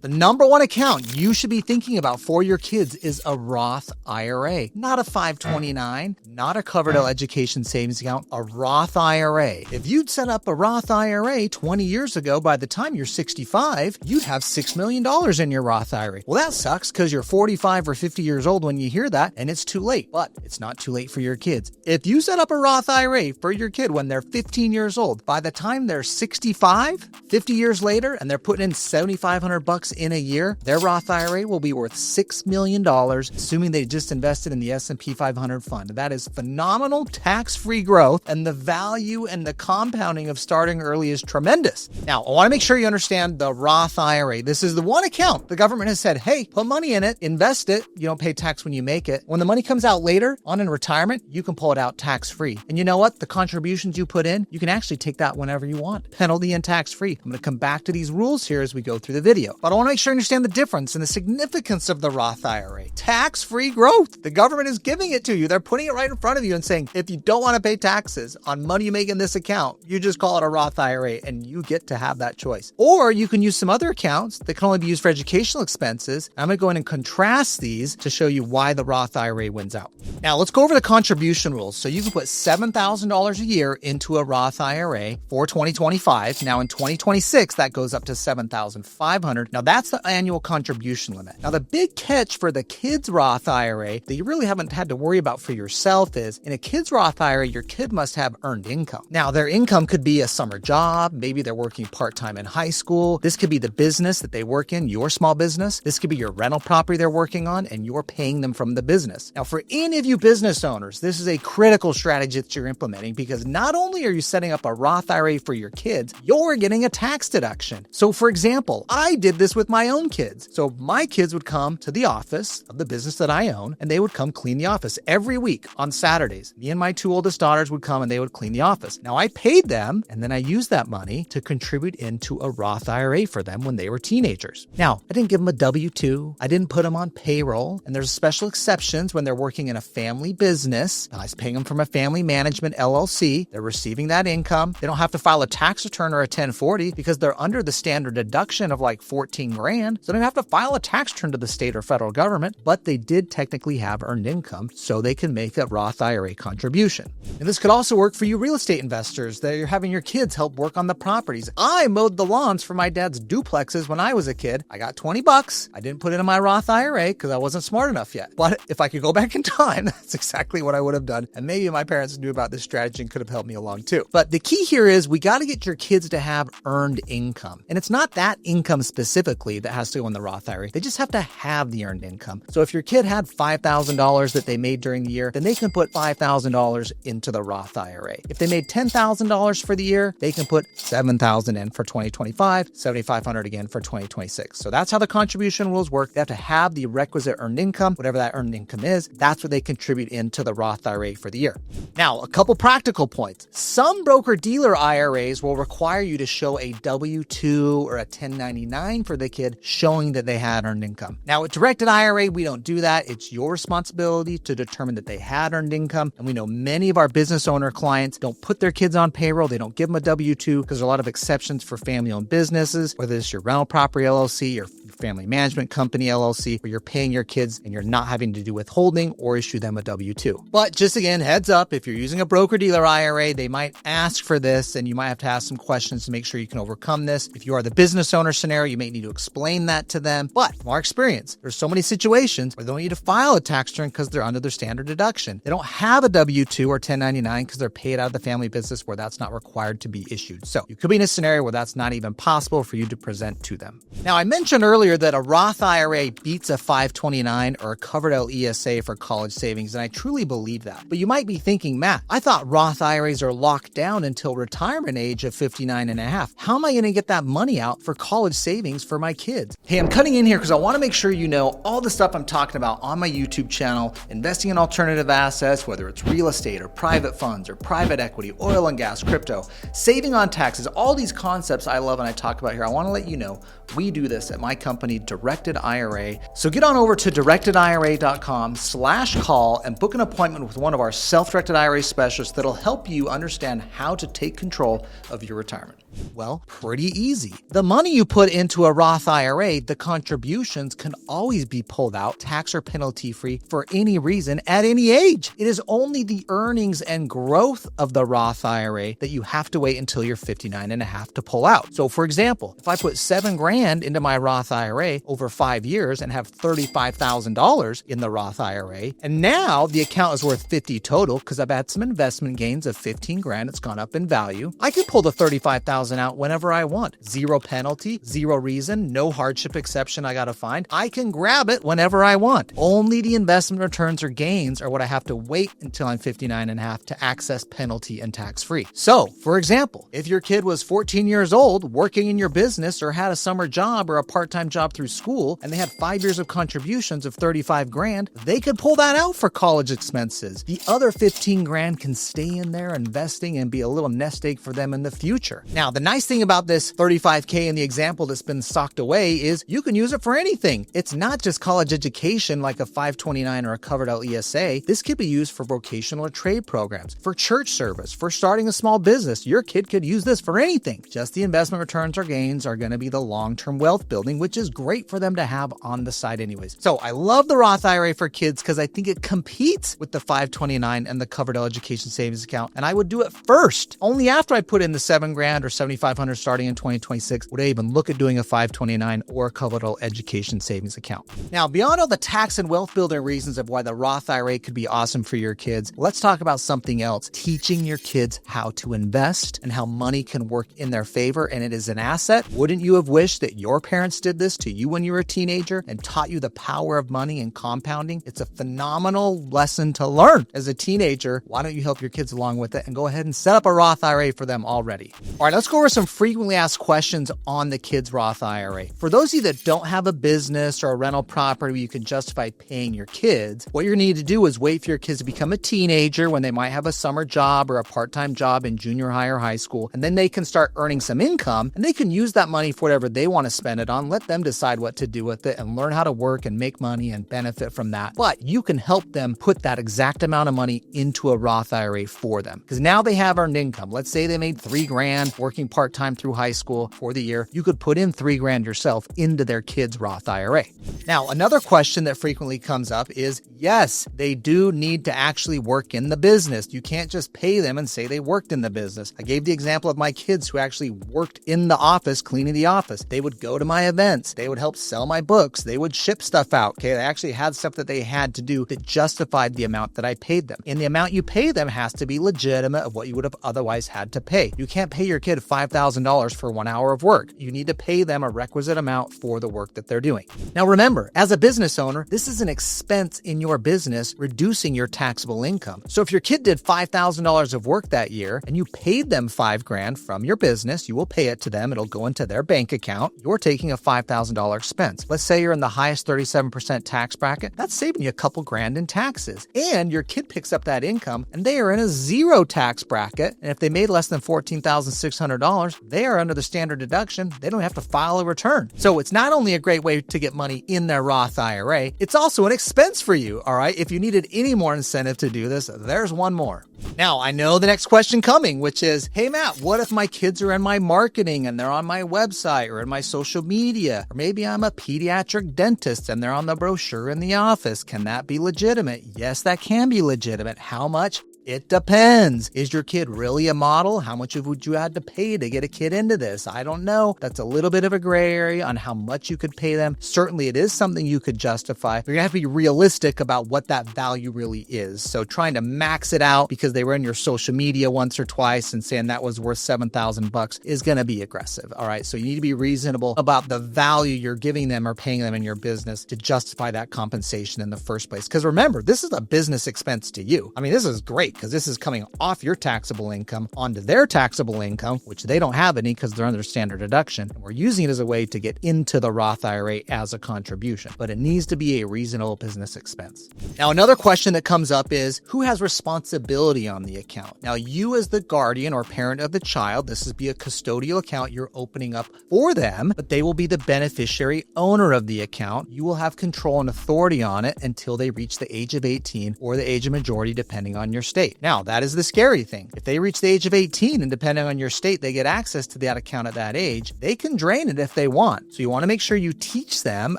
The number one account you should be thinking about for your kids is a Roth IRA, not a 529, not a Coverdell education savings account, a Roth IRA. If you'd set up a Roth IRA 20 years ago, by the time you're 65, you'd have $6 million in your Roth IRA. Well, that sucks because you're 45 or 50 years old when you hear that, and it's too late. But it's not too late for your kids. If you set up a Roth IRA for your kid when they're 15 years old, by the time they're 65, 50 years later, and they're putting in $7,500 in a year, their Roth IRA will be worth $6 million, assuming they just invested in the S&P 500 fund. That is phenomenal tax-free growth, and the value and the compounding of starting early is tremendous. Now, I want to make sure you understand the Roth IRA. This is the one account the government has said, hey, put money in it, invest it. You don't pay tax when you make it. When the money comes out later on in retirement, you can pull it out tax-free. And you know what? The contributions you put in, you can actually take that whenever you want, penalty and tax-free. I'm going to come back to these rules here as we go through the video. But I want to make sure you understand the difference and the significance of the Roth IRA. Tax-free growth. The government is giving it to you. They're putting it right in front of you and saying, if you don't want to pay taxes on money you make in this account, you just call it a Roth IRA and you get to have that choice. Or you can use some other accounts that can only be used for educational expenses. I'm going to go in and contrast these to show you why the Roth IRA wins out. Now, let's go over the contribution rules. So you can put $7,000 a year into a Roth IRA for 2025. Now, in 2026, that goes up to $7,500. Now, that's the annual contribution limit. Now, the big catch for the kids' Roth IRA that you really haven't had to worry about for yourself is in a kids' Roth IRA, your kid must have earned income. Now, their income could be a summer job. Maybe they're working part-time in high school. This could be the business that they work in, your small business. This could be your rental property they're working on, and you're paying them from the business. Now, for any of you business owners, this is a critical strategy that you're implementing because not only are you setting up a Roth IRA for your kids, you're getting a tax deduction. So, for example, I did this with my own kids. So my kids would come to the office of the business that I own, and they would come clean the office every week on Saturdays. Me and my two oldest daughters would come and they would clean the office. Now I paid them, and then I used that money to contribute into a Roth IRA for them when they were teenagers. Now, I didn't give them a W-2. I didn't put them on payroll, and there's special exceptions when they're working in a family business. I was paying them from a family management LLC. They're receiving that income. They don't have to file a tax return or a 1040 because they're under the standard deduction of like 14 grand. So they don't have to file a tax return to the state or federal government, but they did technically have earned income, so they can make a Roth IRA contribution. And this could also work for you real estate investors that you're having your kids help work on the properties. I mowed the lawns for my dad's duplexes when I was a kid. I got $20. I didn't put it in my Roth IRA because I wasn't smart enough yet. But if I could go back in time, that's exactly what I would have done. And maybe my parents knew about this strategy and could have helped me along too. But the key here is we got to get your kids to have earned income. And it's not that income specifically that has to go in the Roth IRA. They just have to have the earned income. So if your kid had $5,000 that they made during the year, then they can put $5,000 into the Roth IRA. If they made $10,000 for the year, they can put $7,000 in for 2025, $7,500 again for 2026. So that's how the contribution rules work. They have to have the requisite earned income, whatever that earned income is. That's what they contribute into the Roth IRA for the year. Now, a couple practical points. Some broker-dealer IRAs will require you to show a W-2 or a 1099 for the kid showing that they had earned income. Now, with directed IRA, we don't do that. It's your responsibility to determine that they had earned income. And we know many of our business owner clients don't put their kids on payroll. They don't give them a W-2 because there are a lot of exceptions for family-owned businesses, whether it's your rental property LLC or family management company LLC, where you're paying your kids and you're not having to do withholding or issue them a W-2. But just again, heads up, if you're using a broker-dealer IRA, they might ask for this and you might have to ask some questions to make sure you can overcome this. If you are the business owner scenario, you may need to explain that to them. But from our experience, there's so many situations where they don't need to file a tax return because they're under their standard deduction. They don't have a W-2 or 1099 because they're paid out of the family business where that's not required to be issued. So you could be in a scenario where that's not even possible for you to present to them. Now, I mentioned earlier that a Roth IRA beats a 529 or a Coverdell ESA for college savings, and I truly believe that. But you might be thinking, Matt, I thought Roth IRAs are locked down until retirement age of 59 and a half. How am I going to get that money out for college savings for my kids? Hey, I'm cutting in here because I want to make sure you know all the stuff I'm talking about on my YouTube channel, investing in alternative assets, whether it's real estate or private funds or private equity, oil and gas, crypto, saving on taxes, all these concepts I love and I talk about here. I want to let you know we do this at my company, Directed IRA. So get on over to directedira.com/call and book an appointment with one of our self-directed IRA specialists that'll help you understand how to take control of your retirement. Well, pretty easy. The money you put into a Roth IRA, the contributions can always be pulled out tax or penalty free for any reason at any age. It is only the earnings and growth of the Roth IRA that you have to wait until you're 59 and a half to pull out. So for example, if I put $7,000 into my Roth IRA over 5 years and have $35,000 in the Roth IRA, and now the account is worth 50 total because I've had some investment gains of 15 grand, it's gone up in value, I can pull the 35,000 out whenever I want. Zero penalty, zero reason, no hardship exception I gotta find. I can grab it whenever I want. Only the investment returns or gains are what I have to wait until I'm 59 and a half to access penalty and tax free. So, for example, if your kid was 14 years old, working in your business or had a summer job or a part-time job through school, and they had 5 years of contributions of 35 grand, they could pull that out for college expenses. The other 15 grand can stay in there investing and be a little nest egg for them in the future. Now, the nice thing about this 35K in the example that's been socked away is you can use it for anything. It's not just college education like a 529 or a covered L ESA. This could be used for vocational or trade programs, for church service, for starting a small business. Your kid could use this for anything. Just the investment returns or gains are going to be the long-term wealth building, which is great for them to have on the side anyways. So I love the Roth IRA for kids because I think it competes with the 529 and the covered L education savings account. And I would do it first. Only after I put in the $7,000 or 7,500 starting in 2026 would I even look at doing a 529 or a covered L education savings account. Now, beyond all the tax and wealth building reasons of why the Roth IRA could be awesome for your kids, let's talk about something else. Teaching your kids how to invest and how money can work in their favor and it is an asset. Wouldn't you have wished that your parents did this to you when you were a teenager and taught you the power of money and compounding? It's a phenomenal lesson to learn as a teenager. Why don't you help your kids along with it and go ahead and set up a Roth IRA for them already? All right, let's go over some frequently asked questions on the kids' Roth IRA. For those of you that don't have a business or a rental property where you can justify paying your kids, what you're going to need to do is wait for your kids to become a teenager when they might have a summer job or a part-time job in junior high or high school, and then they can start earning some income and they can use that money for whatever they want to spend it on. Let them decide what to do with it and learn how to work and make money and benefit from that. But you can help them put that exact amount of money into a Roth IRA for them because now they have earned income. Let's say they made $3,000 working part-time through high school for the year. You could put in $3,000 yourself into their kids' Roth IRA. Now, another question that frequently comes up is, yes, they do need to actually work in the business. You can't just pay them and say they worked in the business. I gave the example of my kids who actually worked in the office, cleaning the office. They would go to my events. They would help sell my books. They would ship stuff out. Okay, they actually had stuff that they had to do that justified the amount that I paid them. And the amount you pay them has to be legitimate of what you would have otherwise had to pay. You can't pay your kid $5,000 for 1 hour of work. You need to pay them a requisite amount for the work that they're doing. Now remember, as a business owner, this is an expense in your business, reducing your taxable income. So if your kid did $5,000 of work that year and you paid them $5,000 from your business, you will pay it to them. It'll go into their bank account. You're taking a $5,000 expense. Let's say you're in the highest 37% tax bracket. That's saving you a couple grand in taxes. And your kid picks up that income and they are in a zero tax bracket. And if they made less than $14,600, they are under the standard deduction. They don't have to file a return. So it's not only a great way to get money in their Roth IRA, it's also an expense for you. All right. If you needed any more incentive to do this, there's one more. Now, I know the next question coming, which is, hey, Matt, what if my kids are in my marketing and they're on my website or in my social media? Or maybe I'm a pediatric dentist and they're on the brochure in the office. Can that be legitimate? Yes, that can be legitimate. How much? It depends. Is your kid really a model? How much would you have to pay to get a kid into this? I don't know. That's a little bit of a gray area on how much you could pay them. Certainly, it is something you could justify. You're going to have to be realistic about what that value really is. So trying to max it out because they were in your social media once or twice and saying that was worth $7,000 is going to be aggressive. All right. So you need to be reasonable about the value you're giving them or paying them in your business to justify that compensation in the first place. Because remember, this is a business expense to you. I mean, this is great because this is coming off your taxable income onto their taxable income, which they don't have any because they're under standard deduction. And we're using it as a way to get into the Roth IRA as a contribution, but it needs to be a reasonable business expense. Now, another question that comes up is who has responsibility on the account? Now, you as the guardian or parent of the child, this is be a custodial account you're opening up for them, but they will be the beneficiary owner of the account. You will have control and authority on it until they reach the age of 18 or the age of majority, depending on your state. state. Now, that is the scary thing. If they reach the age of 18 and depending on your state, they get access to that account at that age, they can drain it if they want. So you want to make sure you teach them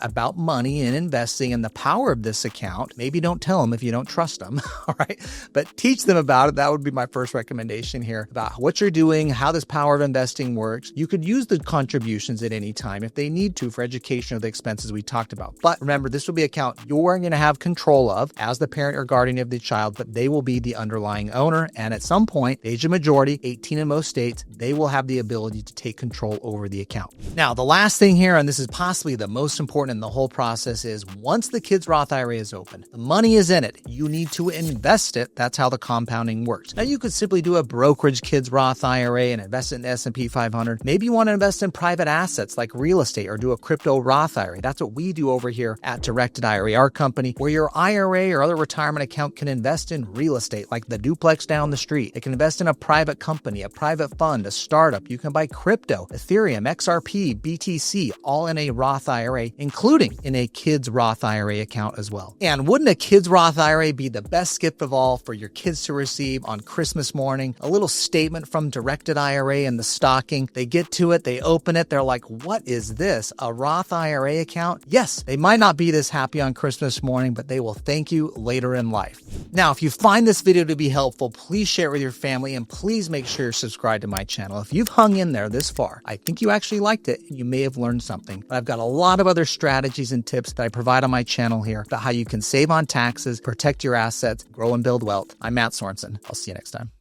about money and investing and the power of this account. Maybe don't tell them if you don't trust them, all right? But teach them about it. That would be my first recommendation here about what you're doing, how this power of investing works. You could use the contributions at any time if they need to for education or the expenses we talked about. But remember, this will be an account you're going to have control of as the parent or guardian of the child, but they will be the underlying owner. And at some point, age of majority, 18 in most states, they will have the ability to take control over the account. Now, the last thing here, and this is possibly the most important in the whole process, is once the kid's Roth IRA is open, the money is in it. You need to invest it. That's how the compounding works. Now, you could simply do a brokerage kids Roth IRA and invest it in the S&P 500. Maybe you want to invest in private assets like real estate or do a crypto Roth IRA. That's what we do over here at Directed IRA, our company, where your IRA or other retirement account can invest in real estate like the duplex down the street. It can invest in a private company, a private fund, a startup. You can buy crypto, Ethereum, XRP, BTC, all in a Roth IRA, including in a kids Roth IRA account as well. And wouldn't a kids Roth IRA be the best gift of all for your kids to receive on Christmas morning? A little statement from Directed IRA in the stocking. They get to it, they open it, they're like, what is this? A Roth IRA account? Yes, they might not be this happy on Christmas morning, but they will thank you later in life. Now, if you find this video to be helpful, please share it with your family and please make sure you're subscribed to my channel. If you've hung in there this far, I think you actually liked it and you may have learned something. But I've got a lot of other strategies and tips that I provide on my channel here about how you can save on taxes, protect your assets, grow and build wealth. I'm Matt Sorensen. I'll see you next time.